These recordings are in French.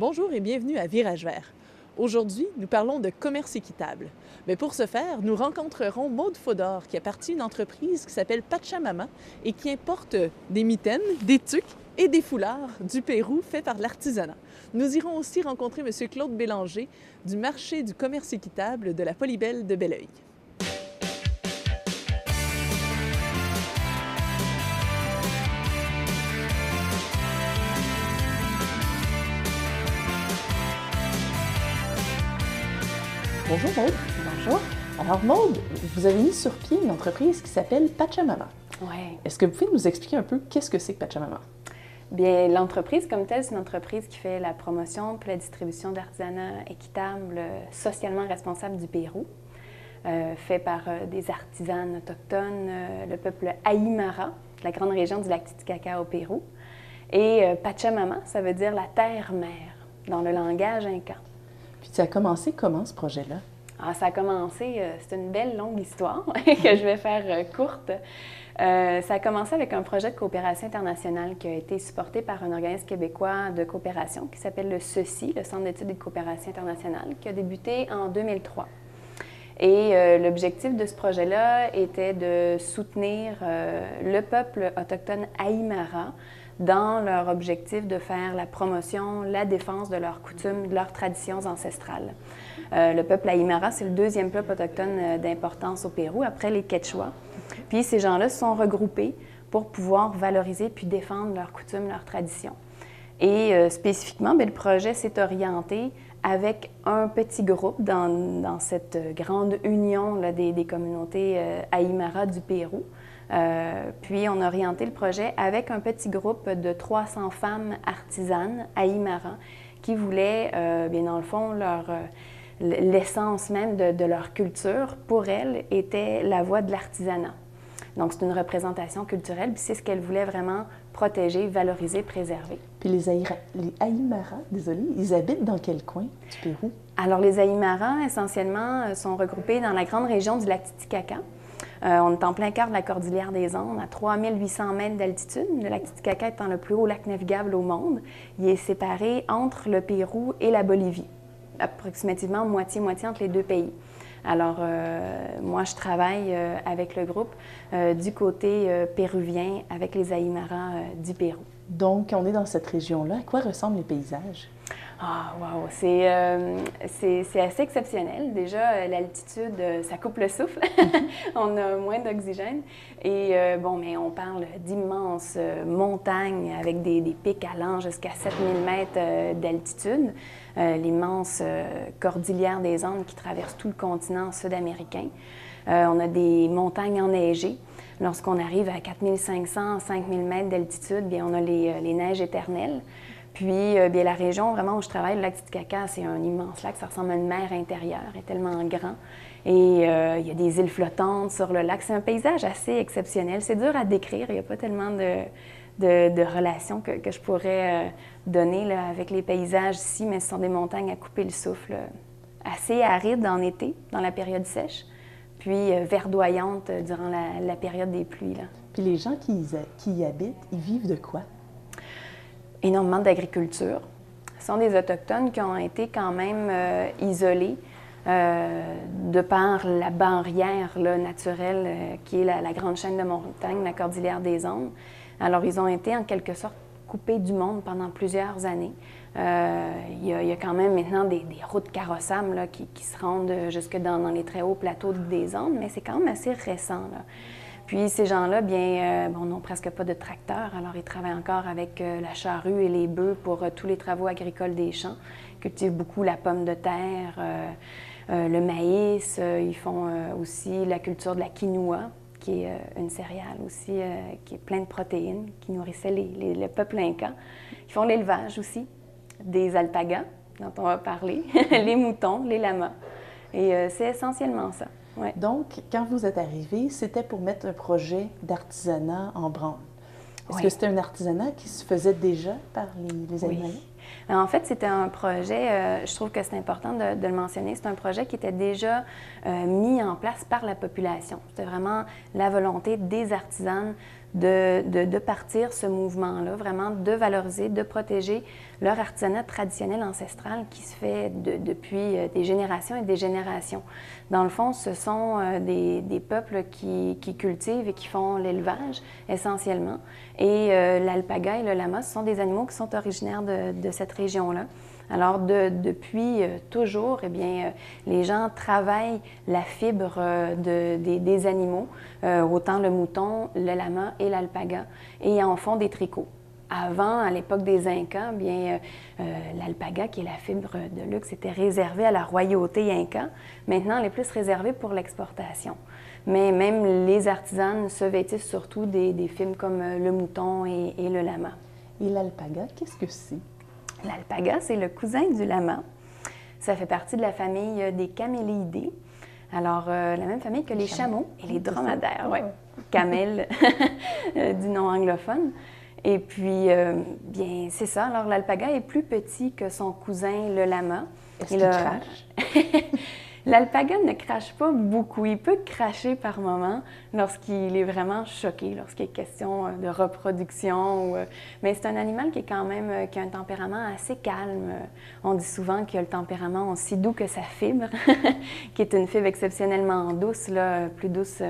Bonjour et bienvenue à Virage Vert. Aujourd'hui, nous parlons de commerce équitable. Mais pour ce faire, nous rencontrerons Maude Fodor, qui a parti une entreprise qui s'appelle Pachamama et qui importe des mitaines, des tuques et des foulards du Pérou faits par l'artisanat. Nous irons aussi rencontrer M. Claude Bélanger du marché du commerce équitable de la Polybelle de Belleuil. Bonjour Maude. Bonjour. Alors Maude, vous avez mis sur pied une entreprise qui s'appelle Pachamama. Oui. Est-ce que vous pouvez nous expliquer un peu qu'est-ce que c'est que Pachamama? Bien, l'entreprise comme telle, c'est une entreprise qui fait la promotion puis la distribution d'artisanat équitable, socialement responsable du Pérou, fait par des artisanes autochtones, le peuple Aymara, de la grande région du lac Titicaca au Pérou. Et Pachamama, ça veut dire la terre-mère, dans le langage incan. Puis ça a commencé comment ce projet-là? Ah, ça a commencé, c'est une belle longue histoire que je vais faire courte. Ça a commencé avec un projet de coopération internationale qui a été supporté par un organisme québécois de coopération qui s'appelle le CECI, le Centre d'études et de coopération internationale, qui a débuté en 2003. Et l'objectif de ce projet-là était de soutenir le peuple autochtone Aymara dans leur objectif de faire la promotion, la défense de leurs coutumes, de leurs traditions ancestrales. Le peuple Aymara, c'est le deuxième peuple autochtone d'importance au Pérou, après les Quechua. Puis ces gens-là se sont regroupés pour pouvoir valoriser puis défendre leurs coutumes, leurs traditions. Et spécifiquement, bien, le projet s'est orienté avec un petit groupe dans cette grande union là, des communautés Aymara du Pérou. Puis on a orienté le projet avec un petit groupe de 300 femmes artisanes Aymara qui voulaient, bien dans le fond, l'essence même de leur culture, pour elles, était la voix de l'artisanat. Donc c'est une représentation culturelle, puis c'est ce qu'elles voulaient vraiment protéger, valoriser, préserver. Puis les Aymara, désolée, ils habitent dans quel coin du Pérou? Alors les Aymara, essentiellement, sont regroupés dans la grande région du lac Titicaca. On est en plein cœur de la cordillère des Andes, à 3800 mètres d'altitude. Le lac Titicaca étant le plus haut lac navigable au monde. Il est séparé entre le Pérou et la Bolivie, approximativement moitié-moitié entre les deux pays. Alors, moi, je travaille avec le groupe du côté péruvien, avec les Aymara du Pérou. Donc, on est dans cette région-là. À quoi ressemblent les paysages? Ah, wow! C'est assez exceptionnel. Déjà, l'altitude, ça coupe le souffle. On a moins d'oxygène. Et bon, mais on parle d'immenses montagnes avec des pics allant jusqu'à 7000 mètres d'altitude. L'immense cordillère des Andes qui traverse tout le continent sud-américain. On a des montagnes enneigées. Lorsqu'on arrive à 4500, 5000 mètres d'altitude, bien, on a les neiges éternelles. Puis, bien, la région vraiment où je travaille, le lac Titicaca, c'est un immense lac, ça ressemble à une mer intérieure, il est tellement grand. Et il y a des îles flottantes sur le lac. C'est un paysage assez exceptionnel. C'est dur à décrire, il n'y a pas tellement de relations que je pourrais donner là, avec les paysages ici, mais ce sont des montagnes à couper le souffle, assez arides en été, dans la période sèche, puis verdoyantes durant la période des pluies. Là. Puis les gens qui y habitent, ils vivent de quoi? Énormément d'agriculture. Ce sont des Autochtones qui ont été quand même isolés de par la barrière là, naturelle qui est la grande chaîne de montagnes, la cordillère des Andes. Alors, ils ont été en quelque sorte coupés du monde pendant plusieurs années. Il y a quand même maintenant des routes carrossables là, qui se rendent jusque dans les très hauts plateaux des Andes, mais c'est quand même assez récent. Là. Puis ces gens-là, bien, n'ont presque pas de tracteurs, alors ils travaillent encore avec la charrue et les bœufs pour tous les travaux agricoles des champs. Ils cultivent beaucoup la pomme de terre, le maïs, ils font aussi la culture de la quinoa, qui est une céréale aussi, qui est pleine de protéines, qui nourrissait le peuple inca. Ils font l'élevage aussi, des alpagas, dont on va parler, les moutons, les lamas. Et c'est essentiellement ça. Ouais. Donc, quand vous êtes arrivé, c'était pour mettre un projet d'artisanat en branle. Est-ce Oui. que c'était un artisanat qui se faisait déjà par les Aymara? Oui. En fait, c'était un projet, je trouve que c'est important de le mentionner, c'est un projet qui était déjà mis en place par la population. C'était vraiment la volonté des artisanes de partir ce mouvement-là, vraiment de valoriser, de protéger leur artisanat traditionnel ancestral qui se fait depuis des générations et des générations. Dans le fond, ce sont des peuples qui cultivent et qui font l'élevage essentiellement. Et l'alpaga et le lama, ce sont des animaux qui sont originaires de cette région-là. Alors, depuis toujours, eh bien, les gens travaillent la fibre des animaux, autant le mouton, le lama et l'alpaga, et en font des tricots. Avant, à l'époque des Incas, bien, l'alpaga, qui est la fibre de luxe, était réservée à la royauté inca. Maintenant, elle est plus réservée pour l'exportation. Mais même les artisanes se vêtissent surtout des fibres comme le mouton et le lama. Et l'alpaga, qu'est-ce que c'est? L'alpaga, c'est le cousin du lama. Ça fait partie de la famille des caméléidés. Alors, la même famille que les chameaux et les dromadaires. Oui, camel du nom anglophone. Et puis, bien, c'est ça. Alors, l'alpaga est plus petit que son cousin, le lama. Est-ce qu'il crache? L'alpaga ne crache pas beaucoup. Il peut cracher par moments lorsqu'il est vraiment choqué, lorsqu'il est question de reproduction. Mais c'est un animal qui est quand même, qui a un tempérament assez calme. On dit souvent qu'il a le tempérament aussi doux que sa fibre, qui est une fibre exceptionnellement douce, là, plus douce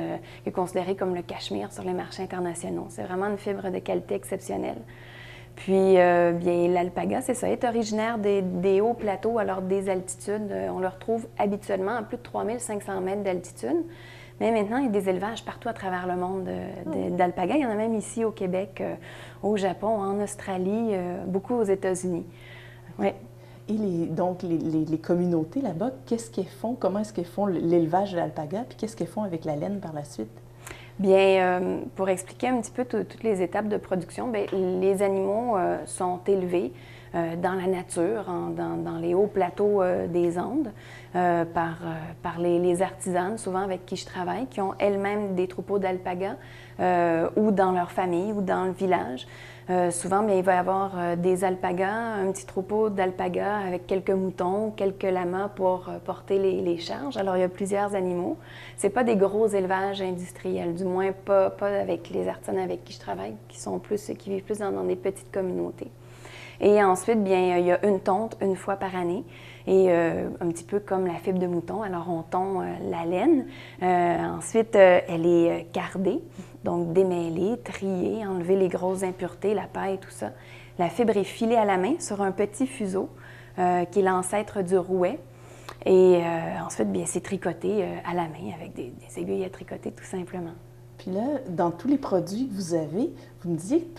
que considérée comme le cachemire sur les marchés internationaux. C'est vraiment une fibre de qualité exceptionnelle. Puis, bien, l'alpaga, c'est ça, est originaire des hauts plateaux, alors des altitudes. On le retrouve habituellement à plus de 3500 mètres d'altitude. Mais maintenant, il y a des élevages partout à travers le monde d'alpaga. Il y en a même ici au Québec, au Japon, en Australie, beaucoup aux États-Unis. Ouais. Et donc, les communautés là-bas, qu'est-ce qu'elles font? Comment est-ce qu'elles font l'élevage de l'alpaga? Puis qu'est-ce qu'elles font avec la laine par la suite? Bien, pour expliquer un petit peu toutes les étapes de production, bien, les animaux sont élevés dans la nature, dans les hauts plateaux des Andes, par les artisanes, souvent avec qui je travaille, qui ont elles-mêmes des troupeaux d'alpaga ou dans leur famille ou dans le village. Souvent, bien, il va y avoir des alpagas, un petit troupeau d'alpagas avec quelques moutons, quelques lamas pour porter les charges. Alors, il y a plusieurs animaux. Ce n'est pas des gros élevages industriels, du moins pas avec les artisans avec qui je travaille, qui vivent plus dans des petites communautés. Et ensuite, bien, il y a une tonte une fois par année, et un petit peu comme la fibre de mouton. Alors, on tond la laine. Ensuite, elle est cardée, donc démêlée, triée, enlever les grosses impuretés, la paille, tout ça. La fibre est filée à la main sur un petit fuseau qui est l'ancêtre du rouet. Et ensuite, bien, c'est tricoté à la main avec des aiguilles à tricoter, tout simplement. Puis là, dans tous les produits que vous avez, vous me disiez que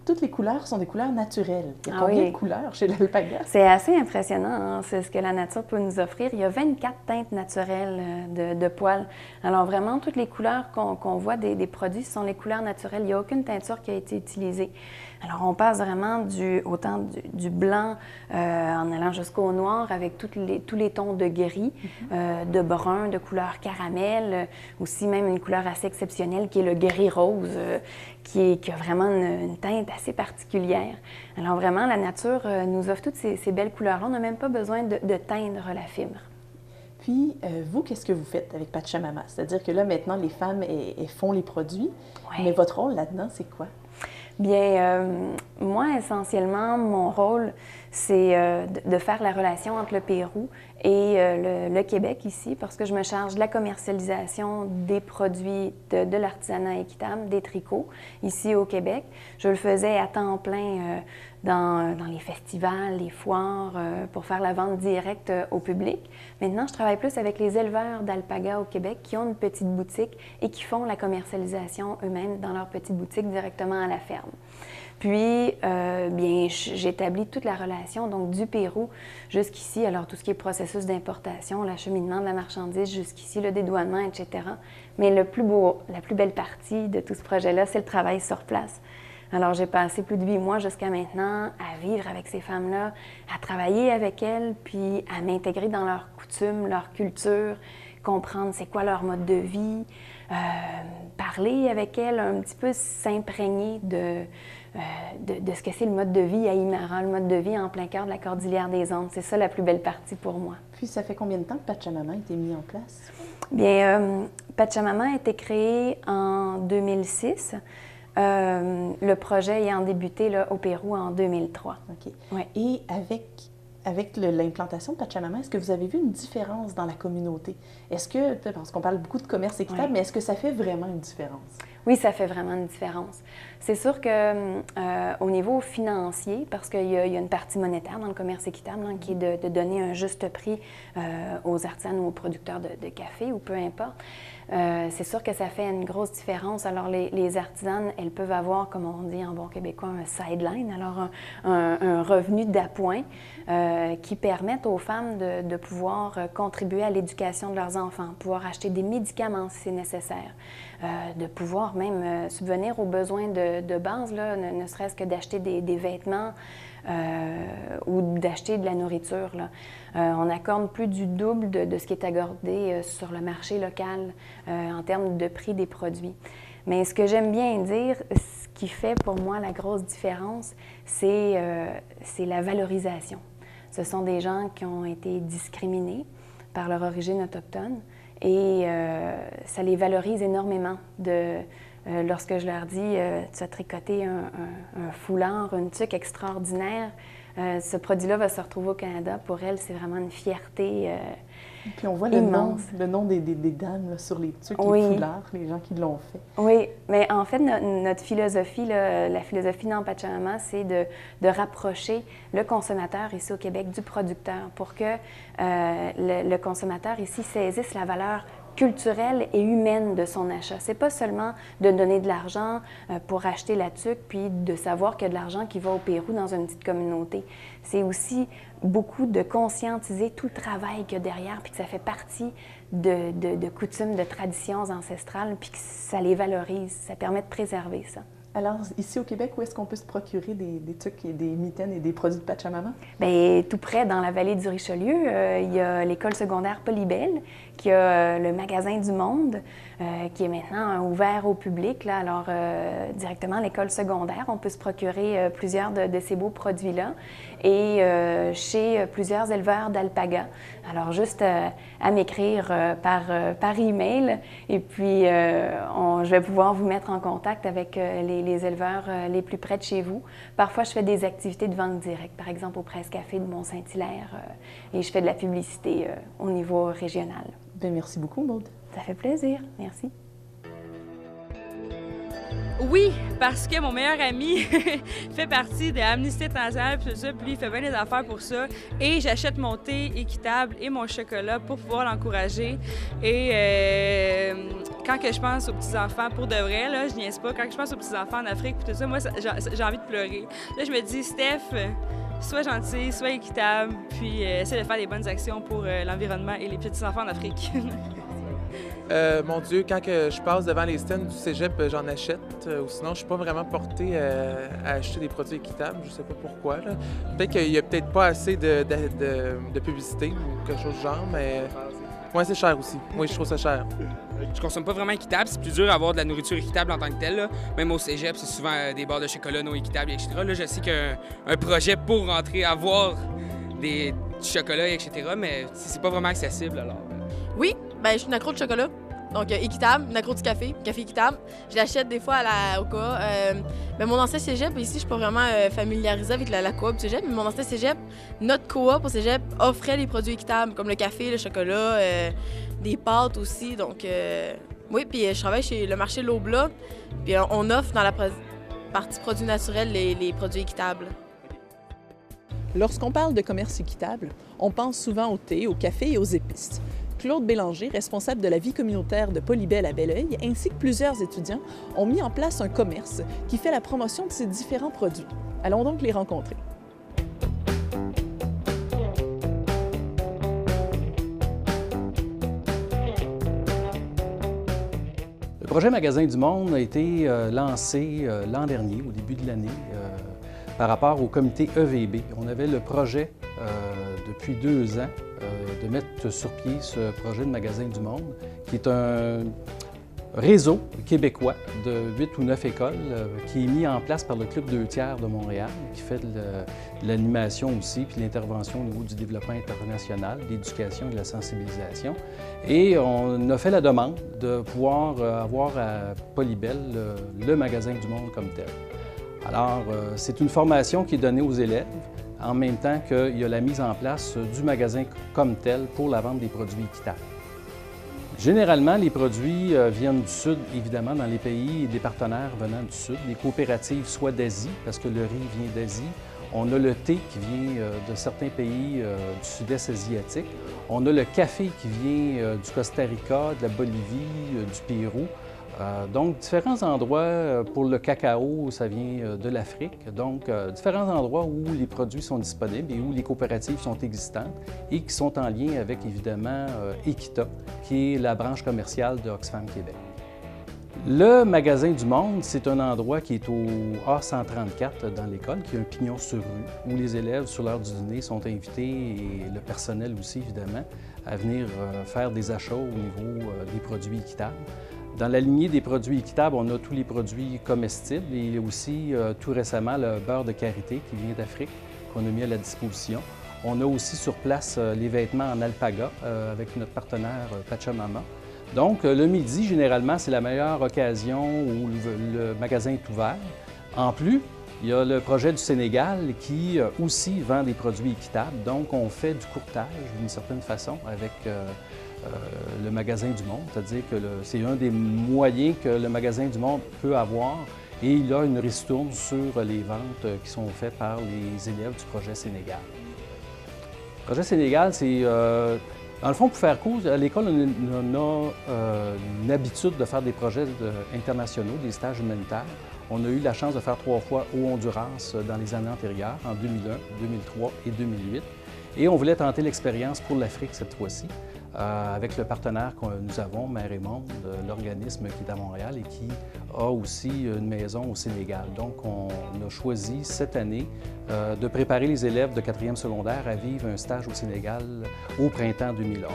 toutes les couleurs sont des couleurs naturelles. Il y a combien de couleurs chez l'alpaga? C'est assez impressionnant, hein? C'est ce que la nature peut nous offrir. Il y a 24 teintes naturelles de poils. Alors vraiment, toutes les couleurs qu'on voit des produits sont les couleurs naturelles. Il n'y a aucune teinture qui a été utilisée. Alors on passe vraiment autant du blanc en allant jusqu'au noir avec tous les tons de gris, de brun, de couleur caramel, aussi même une couleur assez exceptionnelle qui est le gris rose, qui a vraiment une teinte assez particulière. Alors vraiment, la nature nous offre toutes ces belles couleurs-là. On n'a même pas besoin de teindre la fibre. Puis, vous, qu'est-ce que vous faites avec Pachamama? C'est-à-dire que là, maintenant, les femmes, elles font les produits, mais votre rôle là-dedans, c'est quoi? Bien, moi, essentiellement, mon rôle, c'est de faire la relation entre le Pérou et le Québec ici, parce que je me charge de la commercialisation des produits de l'artisanat équitable, des tricots, ici au Québec. Je le faisais à temps plein dans les festivals, les foires, pour faire la vente directe au public. Maintenant, je travaille plus avec les éleveurs d'alpaga au Québec qui ont une petite boutique et qui font la commercialisation eux-mêmes dans leur petite boutique directement à la ferme. Puis, bien, j'établis toute la relation, donc du Pérou jusqu'ici, alors tout ce qui est processus d'importation, l'acheminement de la marchandise jusqu'ici, le dédouanement, etc. Mais la plus belle partie de tout ce projet-là, c'est le travail sur place. Alors, j'ai passé plus de 8 mois jusqu'à maintenant à vivre avec ces femmes-là, à travailler avec elles, puis à m'intégrer dans leurs coutumes, leur culture, comprendre c'est quoi leur mode de vie, parler avec elles, un petit peu s'imprégner de ce que c'est le mode de vie à Aymara, le mode de vie en plein cœur de la Cordillère des Andes. C'est ça la plus belle partie pour moi. Puis, ça fait combien de temps que Pachamama a été mis en place? Bien, Pachamama a été créé en 2006. Le projet ayant débuté là, au Pérou en 2003. OK. Ouais. Et avec l'implantation de Pachamama, est-ce que vous avez vu une différence dans la communauté? Est-ce que, parce qu'on parle beaucoup de commerce équitable, Oui. mais est-ce que ça fait vraiment une différence? Oui, ça fait vraiment une différence. C'est sûr que au niveau financier, parce qu'il y a une partie monétaire dans le commerce équitable hein, qui est de donner un juste prix aux artisans ou aux producteurs de café ou peu importe, c'est sûr que ça fait une grosse différence. Alors, les artisanes, elles peuvent avoir, comme on dit en bon québécois, un sideline, alors un revenu d'appoint qui permettent aux femmes de pouvoir contribuer à l'éducation de leurs enfants, pouvoir acheter des médicaments si c'est nécessaire, de pouvoir même subvenir aux besoins de base, là, ne serait-ce que d'acheter des vêtements ou d'acheter de la nourriture. Là. On accorde plus du double de ce qui est accordé sur le marché local en termes de prix des produits. Mais ce que j'aime bien dire, ce qui fait pour moi la grosse différence, c'est la valorisation. Ce sont des gens qui ont été discriminés par leur origine autochtone et ça les valorise énormément lorsque je leur dis tu as tricoté un foulard, une tuque extraordinaire, ce produit-là va se retrouver au Canada. Pour elles, c'est vraiment une fierté Puis on voit immense. le nom des dames là, sur les tuques, Oui. les foulards, les gens qui l'ont fait. Oui, mais en fait, notre philosophie, là, la philosophie dans Pachamama, c'est de rapprocher le consommateur ici au Québec du producteur pour que le consommateur ici saisisse la valeur culturelle et humaine de son achat. C'est pas seulement de donner de l'argent pour acheter la tuque puis de savoir qu'il y a de l'argent qui va au Pérou dans une petite communauté. C'est aussi beaucoup de conscientiser tout le travail qu'il y a derrière puis que ça fait partie de coutumes, de traditions ancestrales puis que ça les valorise. Ça permet de préserver ça. Alors, ici au Québec, où est-ce qu'on peut se procurer des tuques et des mitaines et des produits de Pachamama? Bien, tout près, dans la vallée du Richelieu, il y a l'école secondaire Polybelle, qui a le magasin du Monde, qui est maintenant ouvert au public. Là. Alors, directement à l'école secondaire, on peut se procurer plusieurs de ces beaux produits-là et chez plusieurs éleveurs d'alpagas. Alors, juste à m'écrire par email et puis je vais pouvoir vous mettre en contact avec les éleveurs les plus près de chez vous. Parfois, je fais des activités de vente directe, par exemple au Presse Café de Mont-Saint-Hilaire et je fais de la publicité au niveau régional. Bien, merci beaucoup, Maude. Ça fait plaisir. Merci. Oui, parce que mon meilleur ami fait partie de Amnesty International, puis tout ça, puis lui, il fait bien des affaires pour ça. Et j'achète mon thé équitable et mon chocolat pour pouvoir l'encourager. Et quand que je pense aux petits-enfants, pour de vrai, là, je niaise pas, quand je pense aux petits-enfants en Afrique, puis tout ça, moi, j'ai envie de pleurer. Là, je me dis, Steph, sois gentil, sois équitable, puis essaie de faire des bonnes actions pour l'environnement et les petits-enfants en Afrique. Mon Dieu, quand que je passe devant les stands du cégep, j'en achète. Ou sinon, je suis pas vraiment porté à acheter des produits équitables. Je sais pas pourquoi. Peut-être qu'il y a peut-être pas assez de publicité ou quelque chose du genre, mais ouais, c'est cher aussi. Oui, je trouve ça cher. Je consomme pas vraiment équitable. C'est plus dur d'avoir de la nourriture équitable en tant que telle. Là. Même au cégep, c'est souvent des barres de chocolat non équitables, etc. Là, je sais qu'il y a un projet pour rentrer, avoir du chocolat, etc. Mais c'est pas vraiment accessible alors. Oui, ben je suis une accro de chocolat, donc équitable, une accro du café équitable. Je l'achète des fois au cas. Mais mon ancien cégep, ici, je suis pas vraiment familiarisée avec la coop cégep, mais mon ancien cégep, notre coop au cégep offrait des produits équitables, comme le café, le chocolat, des pâtes aussi. Donc, oui, puis je travaille chez le marché L'Aubla, puis on offre dans la partie produits naturels les produits équitables. Lorsqu'on parle de commerce équitable, on pense souvent au thé, au café et aux épices. Claude Bélanger, responsable de la vie communautaire de Polybelle à Belleuil, ainsi que plusieurs étudiants, ont mis en place un commerce qui fait la promotion de ces différents produits. Allons donc les rencontrer. Le projet Magasin du Monde a été lancé l'an dernier, au début de l'année, par rapport au comité EVB. On avait le projet depuis 2 ans de mettre sur pied ce projet de Magasin du Monde, qui est un réseau québécois de 8 ou 9 écoles qui est mis en place par le Club 2/3 de Montréal, qui fait de l'animation aussi, puis l'intervention au niveau du développement international, de l'éducation et de la sensibilisation. Et on a fait la demande de pouvoir avoir à Polybel le magasin du monde comme tel. Alors, c'est une formation qui est donnée aux élèves, en même temps qu'il y a la mise en place du magasin comme tel pour la vente des produits équitables. Généralement, les produits viennent du Sud, évidemment, dans les pays et des partenaires venant du Sud. Les coopératives, soit d'Asie, parce que le riz vient d'Asie. On a le thé qui vient de certains pays du Sud-Est asiatique. On a le café qui vient du Costa Rica, de la Bolivie, du Pérou. Donc, différents endroits pour le cacao, ça vient de l'Afrique. Donc, différents endroits où les produits sont disponibles et où les coopératives sont existantes et qui sont en lien avec, évidemment, Equita, qui est la branche commerciale de Oxfam Québec. Le magasin du monde, c'est un endroit qui est au A134 dans l'école, qui est un pignon sur rue, où les élèves, sur l'heure du dîner, sont invités, et le personnel aussi, évidemment, à venir faire des achats au niveau des produits équitables. Dans la lignée des produits équitables, on a tous les produits comestibles et aussi tout récemment le beurre de karité qui vient d'Afrique, qu'on a mis à la disposition. On a aussi sur place les vêtements en alpaga avec notre partenaire Pachamama. Donc, le midi, généralement, c'est la meilleure occasion où le magasin est ouvert. En plus, il y a le projet du Sénégal qui aussi vend des produits équitables. Donc, on fait du courtage d'une certaine façon avec le magasin du monde, c'est-à-dire que c'est un des moyens que le magasin du monde peut avoir et il a une ristourne sur les ventes qui sont faites par les élèves du projet Sénégal. Le projet Sénégal, c'est, dans le fond, pour faire court, à l'école, on a une habitude de faire des projets internationaux, des stages humanitaires. On a eu la chance de faire 3 fois au Honduras dans les années antérieures, en 2001, 2003 et 2008. Et on voulait tenter l'expérience pour l'Afrique cette fois-ci, avec le partenaire que nous avons, Mère et Monde, l'organisme qui est à Montréal et qui a aussi une maison au Sénégal. Donc, on a choisi cette année de préparer les élèves de 4e secondaire à vivre un stage au Sénégal au printemps 2011.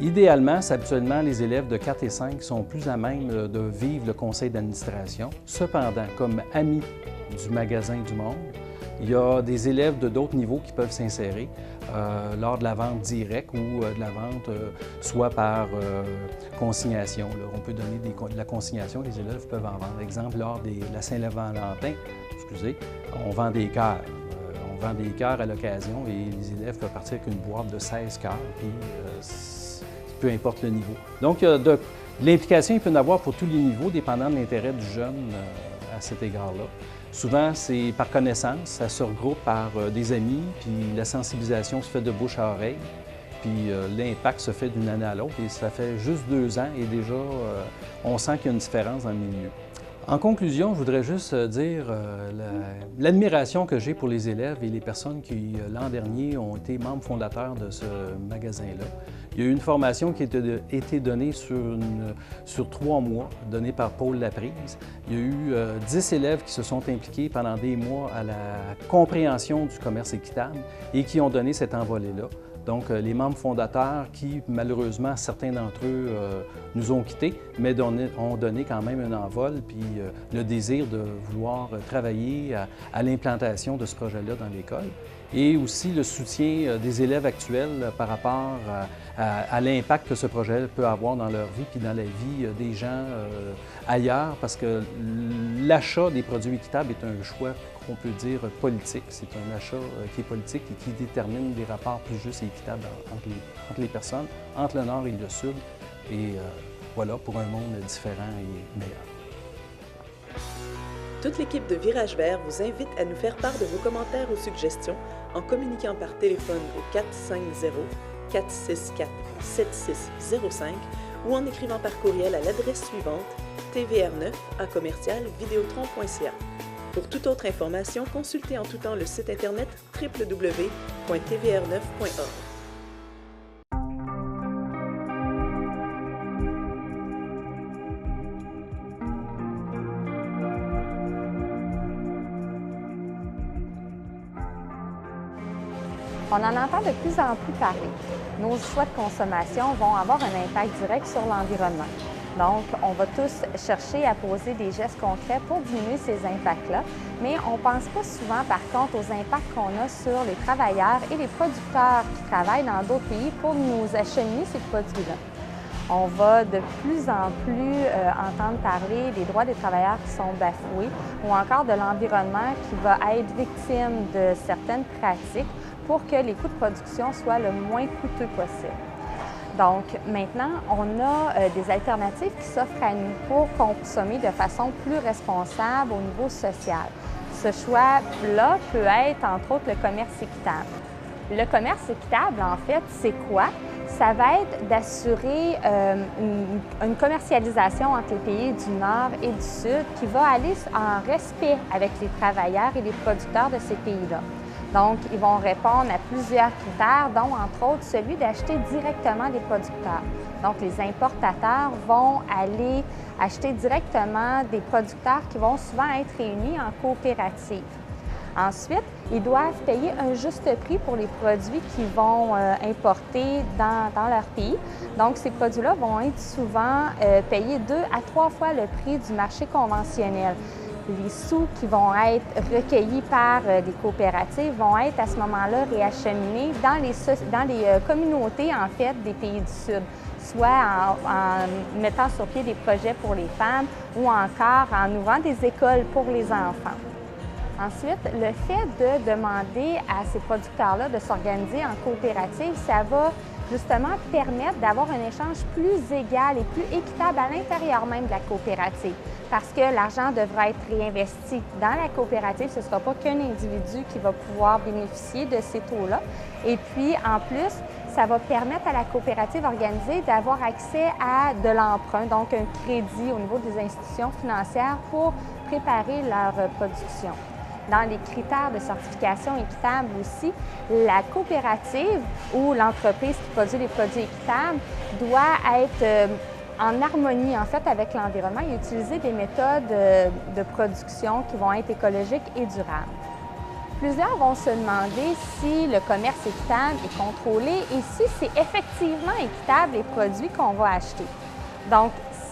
Idéalement, c'est habituellement les élèves de 4 et 5 sont plus à même de vivre le conseil d'administration. Cependant, comme amis du magasin du monde, il y a des élèves de d'autres niveaux qui peuvent s'insérer lors de la vente directe ou de la vente soit par consignation. Là. On peut donner de la consignation, les élèves peuvent en vendre. Exemple, lors de la Saint-Valentin, on vend des cœurs. On vend des cœurs à l'occasion et les élèves peuvent partir avec une boîte de 16 cœurs, puis peu importe le niveau. Donc, de l'implication, il peut y en avoir pour tous les niveaux, dépendant de l'intérêt du jeune à cet égard-là. Souvent, c'est par connaissance, ça se regroupe par des amis, puis la sensibilisation se fait de bouche à oreille, puis l'impact se fait d'une année à l'autre, et ça fait juste 2 ans, et déjà, on sent qu'il y a une différence dans le milieu. En conclusion, je voudrais juste dire l'admiration que j'ai pour les élèves et les personnes qui, l'an dernier, ont été membres fondateurs de ce magasin-là. Il y a eu une formation qui a été donnée sur 3 mois, donnée par Paul Laprise. Il y a eu 10 élèves qui se sont impliqués pendant des mois à la compréhension du commerce équitable et qui ont donné cet envolé-là. Donc, les membres fondateurs qui, malheureusement, certains d'entre eux nous ont quittés, mais ont donné quand même un envol, puis le désir de vouloir travailler à l'implantation de ce projet-là dans l'école. Et aussi le soutien des élèves actuels par rapport à l'impact que ce projet peut avoir dans leur vie, puis dans la vie des gens ailleurs, parce que l'achat des produits équitables est un choix qu'on peut dire politique. C'est un achat qui est politique et qui détermine des rapports plus justes et équitables entre les personnes, entre le Nord et le Sud. Et voilà, pour un monde différent et meilleur. Toute l'équipe de Virage Vert vous invite à nous faire part de vos commentaires ou suggestions en communiquant par téléphone au 450-464-7605 ou en écrivant par courriel à l'adresse suivante tvr9@vidéotron.ca. Pour toute autre information, consultez en tout temps le site internet www.tvr9.org. On en entend de plus en plus parler. Nos choix de consommation vont avoir un impact direct sur l'environnement. Donc, on va tous chercher à poser des gestes concrets pour diminuer ces impacts-là, mais on ne pense pas souvent, par contre, aux impacts qu'on a sur les travailleurs et les producteurs qui travaillent dans d'autres pays pour nous acheminer ces produits-là. On va de plus en plus entendre parler des droits des travailleurs qui sont bafoués ou encore de l'environnement qui va être victime de certaines pratiques pour que les coûts de production soient le moins coûteux possible. Donc maintenant, on a des alternatives qui s'offrent à nous pour consommer de façon plus responsable au niveau social. Ce choix-là peut être, entre autres, le commerce équitable. Le commerce équitable, en fait, c'est quoi? Ça va être d'assurer une commercialisation entre les pays du Nord et du Sud qui va aller en respect avec les travailleurs et les producteurs de ces pays-là. Donc, ils vont répondre à plusieurs critères, dont, entre autres, celui d'acheter directement des producteurs. Donc, les importateurs vont aller acheter directement des producteurs qui vont souvent être réunis en coopérative. Ensuite, ils doivent payer un juste prix pour les produits qu'ils vont importer dans leur pays. Donc, ces produits-là vont être souvent payés 2 à 3 fois le prix du marché conventionnel. Les sous qui vont être recueillis par des coopératives vont être à ce moment-là réacheminés dans les communautés, en fait, des pays du Sud, soit en mettant sur pied des projets pour les femmes ou encore en ouvrant des écoles pour les enfants. Ensuite, le fait de demander à ces producteurs-là de s'organiser en coopérative, ça va justement permettre d'avoir un échange plus égal et plus équitable à l'intérieur même de la coopérative. Parce que l'argent devra être réinvesti dans la coopérative, ce ne sera pas qu'un individu qui va pouvoir bénéficier de ces taux-là. Et puis, en plus, ça va permettre à la coopérative organisée d'avoir accès à de l'emprunt, donc un crédit au niveau des institutions financières pour préparer leur production. Dans les critères de certification équitable aussi, la coopérative ou l'entreprise qui produit les produits équitables doit être en harmonie en fait avec l'environnement et utiliser des méthodes de production qui vont être écologiques et durables. Plusieurs vont se demander si le commerce équitable est contrôlé et si c'est effectivement équitable les produits qu'on va acheter. Donc,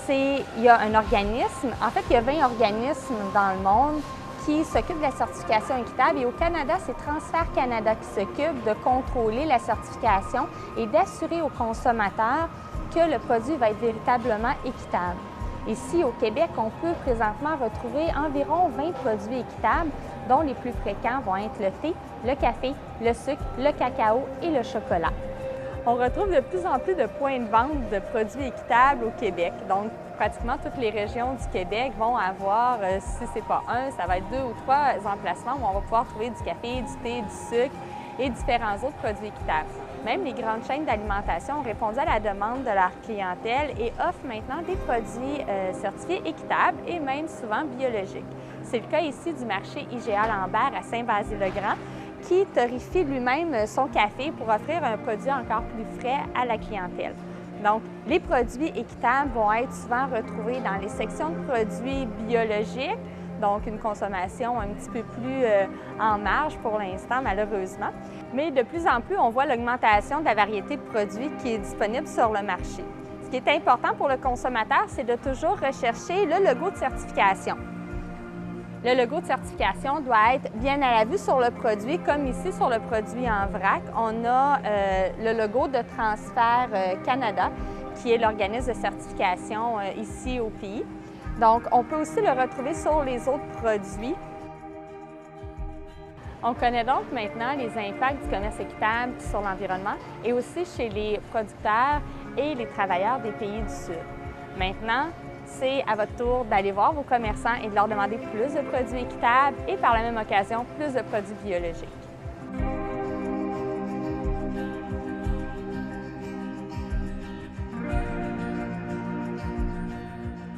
il y a un organisme, en fait, il y a 20 organismes dans le monde qui s'occupe de la certification équitable et au Canada, c'est Transfert Canada qui s'occupe de contrôler la certification et d'assurer aux consommateurs que le produit va être véritablement équitable. Ici, au Québec, on peut présentement retrouver environ 20 produits équitables, dont les plus fréquents vont être le thé, le café, le sucre, le cacao et le chocolat. On retrouve de plus en plus de points de vente de produits équitables au Québec. Donc, pratiquement toutes les régions du Québec vont avoir, si ce n'est pas un, ça va être 2 ou 3 emplacements où on va pouvoir trouver du café, du thé, du sucre et différents autres produits équitables. Même les grandes chaînes d'alimentation ont répondu à la demande de leur clientèle et offrent maintenant des produits certifiés équitables et même souvent biologiques. C'est le cas ici du marché IGA Lambert à Saint-Basile-le-Grand qui torréfie lui-même son café pour offrir un produit encore plus frais à la clientèle. Donc, les produits équitables vont être souvent retrouvés dans les sections de produits biologiques, donc une consommation un petit peu plus en marge pour l'instant, malheureusement. Mais de plus en plus, on voit l'augmentation de la variété de produits qui est disponible sur le marché. Ce qui est important pour le consommateur, c'est de toujours rechercher le logo de certification. Le logo de certification doit être bien à la vue sur le produit, comme ici sur le produit en vrac. On a le logo de Transfert Canada, qui est l'organisme de certification ici au pays. Donc, on peut aussi le retrouver sur les autres produits. On connaît donc maintenant les impacts du commerce équitable sur l'environnement et aussi chez les producteurs et les travailleurs des pays du Sud. Maintenant, c'est à votre tour d'aller voir vos commerçants et de leur demander plus de produits équitables et par la même occasion, plus de produits biologiques.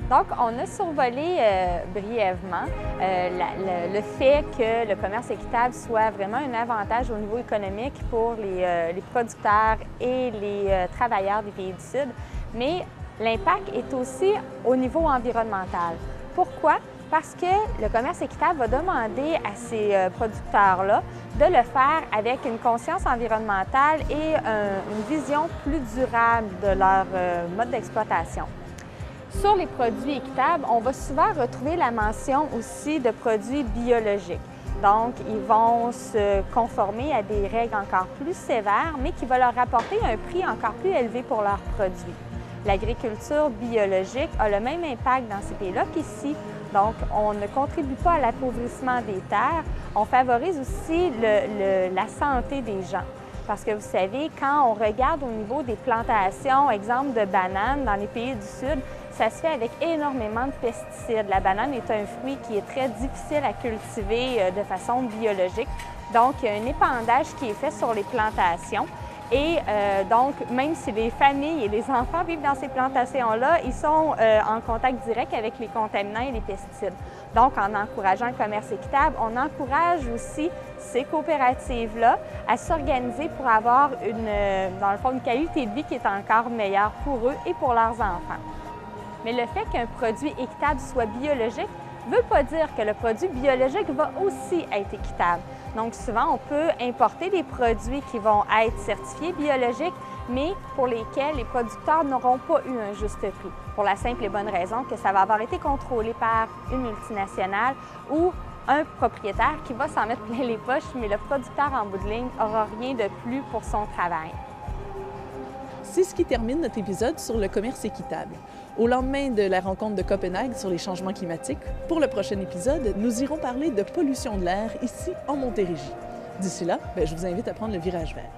Donc, on a survolé brièvement le fait que le commerce équitable soit vraiment un avantage au niveau économique pour les producteurs et les travailleurs des pays du Sud, mais l'impact est aussi au niveau environnemental. Pourquoi? Parce que le commerce équitable va demander à ces producteurs-là de le faire avec une conscience environnementale et une vision plus durable de leur mode d'exploitation. Sur les produits équitables, on va souvent retrouver la mention aussi de produits biologiques. Donc, ils vont se conformer à des règles encore plus sévères, mais qui vont leur apporter un prix encore plus élevé pour leurs produits. L'agriculture biologique a le même impact dans ces pays-là qu'ici. Donc, on ne contribue pas à l'appauvrissement des terres, on favorise aussi la santé des gens. Parce que vous savez, quand on regarde au niveau des plantations, exemple de bananes dans les pays du Sud, ça se fait avec énormément de pesticides. La banane est un fruit qui est très difficile à cultiver de façon biologique. Donc, il y a un épandage qui est fait sur les plantations. Et donc, même si les familles et les enfants vivent dans ces plantations-là, ils sont en contact direct avec les contaminants et les pesticides. Donc, en encourageant le commerce équitable, on encourage aussi ces coopératives-là à s'organiser pour avoir dans le fond, une qualité de vie qui est encore meilleure pour eux et pour leurs enfants. Mais le fait qu'un produit équitable soit biologique ne veut pas dire que le produit biologique va aussi être équitable. Donc souvent, on peut importer des produits qui vont être certifiés biologiques, mais pour lesquels les producteurs n'auront pas eu un juste prix. Pour la simple et bonne raison que ça va avoir été contrôlé par une multinationale ou un propriétaire qui va s'en mettre plein les poches, mais le producteur en bout de ligne n'aura rien de plus pour son travail. C'est ce qui termine notre épisode sur le commerce équitable. Au lendemain de la rencontre de Copenhague sur les changements climatiques, pour le prochain épisode, nous irons parler de pollution de l'air ici en Montérégie. D'ici là, je vous invite à prendre le virage vert.